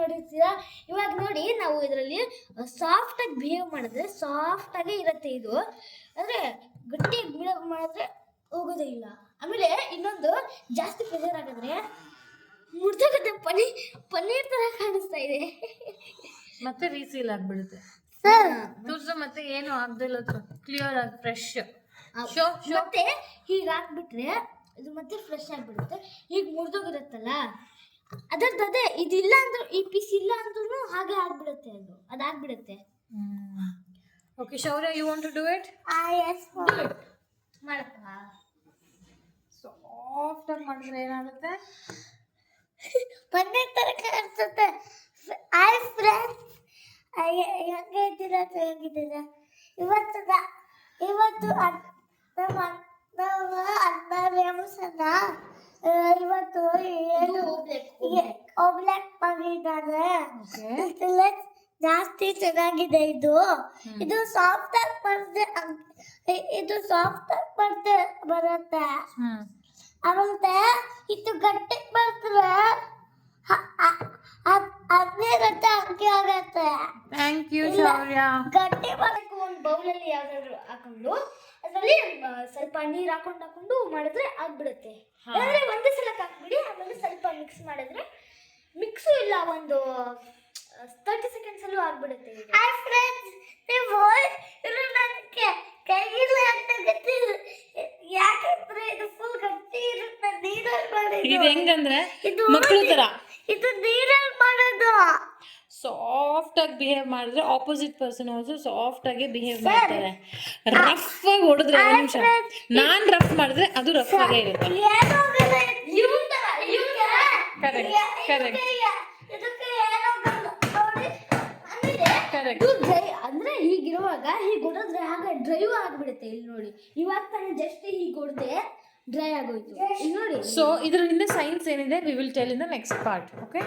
ನೋಡಿರ್ತೀರಾ. ಇವಾಗ ನೋಡಿ ನಾವು ಇದರಲ್ಲಿ ಸಾಫ್ಟಾಗಿ ಬಿಹೇವ್ ಮಾಡಿದ್ರೆ ಸಾಫ್ಟಾಗೇ ಇರುತ್ತೆ ಇದು. ಅಂದರೆ ಗಟ್ಟಿಯಾಗಿ ಬಿಹೇವ್ ಮಾಡಿದ್ರೆ ಹೋಗೋದೇ ಇಲ್ಲ. ಆಮೇಲೆ ಇನ್ನೊಂದು ಜಾಸ್ತಿ ಪ್ರೆಷರ್ ಆಗಿದ್ರೆ ಮುಡ್ದೋಗುತ್ತೆ. ಪನ್ನೀರ್ ಥರ ಕಾಣಿಸ್ತಾ ಇದೆ. ಮತ್ತೆ ರೀಸೀಲ್ ಆಗ್ಬಿಡುತ್ತೆ. ತುರ್ಸು ಮತ್ತೆ ಏನು ಆಗ್ದಿಲ್ಲ, ಕ್ಲಿಯರ್ ಆಗಿ ಫ್ರೆಶ್. ಮತ್ತೆ ಹೀಗೆ ಹಾಕ್ಬಿಟ್ರೆ ಇದು ಮತ್ತೆ ಫ್ರೆಶ್ ಆಗಿಬಿಡುತ್ತೆ. ಈಗ ಮುರಿದೋಗಿರುತ್ತಲ್ಲ ಅದೇ ಇದಿಲ್ಲ ಅಂದ್ರೂ, ಈ ಪೀಸ್ ಇಲ್ಲ ಅಂದ್ರೂ ಹಾಗೆ ಆಗ್ಬಿಡುತ್ತೆ. ಅದಾಗ್ಬಿಡುತ್ತೆ. Okay Shaurya, you want to do it? ಮಾಡಪ್ಪ. ಸಾಫ್ಟ್ ಆಗಿ ಮಾಡಿದ್ರೆ ಏನಾಗುತ್ತೆ? ಪನ್ನೀರ್ ತರ ಕಾಣಿಸುತ್ತೆ. ಹಾಯ್ ಫ್ರೆಂಡ್ಸ್, ಹೆಂಗೆ ಇದ್ದೀರಾ? ಹೇಗಿದ್ದೀರಾ? ಇವತ್ತು ನಮ್ಮ ಅಣ್ಣ ರೇಮಸನ್ನ ಇವತ್ತು ಏನು ಓಬ್ಲೆಕ್ ಮಾಡಿದ್ದಾರೆ. ಜಾಸ್ತಿ ಚೆನ್ನಾಗಿದೆ ಇದು. ಇದು ಸಾಫ್ಟ್ ಆಗಿ ಮಾಡಿದ್ರೆ ಬರುತ್ತೆ. ಆಮೇಲೆ ಇದು ಗಟ್ಟಿ ಮಾಡಿದ್ರೆ ಅದೇ ರೊಟ್ಟಿ ಹಂಗೆ ಆಗತ್ತೆ. ಥ್ಯಾಂಕ್ ಯು ಶೌರ್ಯ. ಗಟ್ಟಿ ಮಾಡಕ್ಕೆ ಒಂದು ಬೌಲಲ್ಲಿ ಯಾವ್ದಾದ್ರು ಹಾಕೊಂಡು ಅದರಲ್ಲಿ ಸ್ವಲ್ಪ ನೀರು ಹಾಕೊಂಡು ಮಾಡಿದ್ರೆ ಆಗ್ಬಿಡುತ್ತೆ. ಅಂದ್ರೆ ಒಂದೇ ಸಲಕ್ಕೆ ಹಾಕ್ಬಿಡಿ. ಆಮೇಲೆ ಸ್ವಲ್ಪ ಮಿಕ್ಸ್ ಮಾಡಿದ್ರೆ ಮಿಕ್ಸು ಇಲ್ಲ, ಒಂದು 30 ಸೆಕೆಂಡ್ಸ್ ಅಲ್ಲೂ ಆಗ್ಬಿಡುತ್ತೆ. ಯಾಕಂದ್ರೆ ಇದು ಫುಲ್ ಗಟ್ಟಿ ಇರುತ್ತೆ. ಇದು ಹೆಂಗಂದ್ರೆ ಮಕ್ಕಳು ತರ ಇದು ನೀರಲ್ಲಿ ಮಾಡೋದು. ಸಾಫ್ಟ್ ಆಗಿ ಬಿಹೇವ್ ಮಾಡಿದ್ರೆ ಆಪೋಸಿಟ್ ಪರ್ಸನ್ ಆಲ್ಸೋ ಸಾಫ್ಟ್ ಆಗಿ ಬಿಹೇವ್ ಮಾಡ್ತಾರೆ. ರಫ್ ಆಗಿ ಹೊಡೆದ್ರೆ ಒಂದು ನಿಮಿಷ, ನಾನ್ ರಫ್ ಮಾಡಿದ್ರೆ ಅದು ರಫ್ ಆಗೇ ಇರುತ್ತೆ. ಅಂದ್ರೆ ಹೀಗಿರುವಾಗ ಹೀಗೆ ಹೊಡೆದ್ರೆ ಹಾಗೆ ಡ್ರೈವ್ ಆಗ್ಬಿಡುತ್ತೆ. ಇಲ್ಲಿ ನೋಡಿ, ಇವಾಗ ತಾನೇ ಜಸ್ಟ್ ಹೀಗೆ ಹೊಡೆದೆ ಡ್ರೈ ಆಗೋಯ್ತು. ಇಲ್ಲಿ ನೋಡಿ. ಸೊ ಇದ್ರ ಹಿಂದೆ ಸೈನ್ಸ್ ಏನಿದೆ we will tell in the next part. Okay.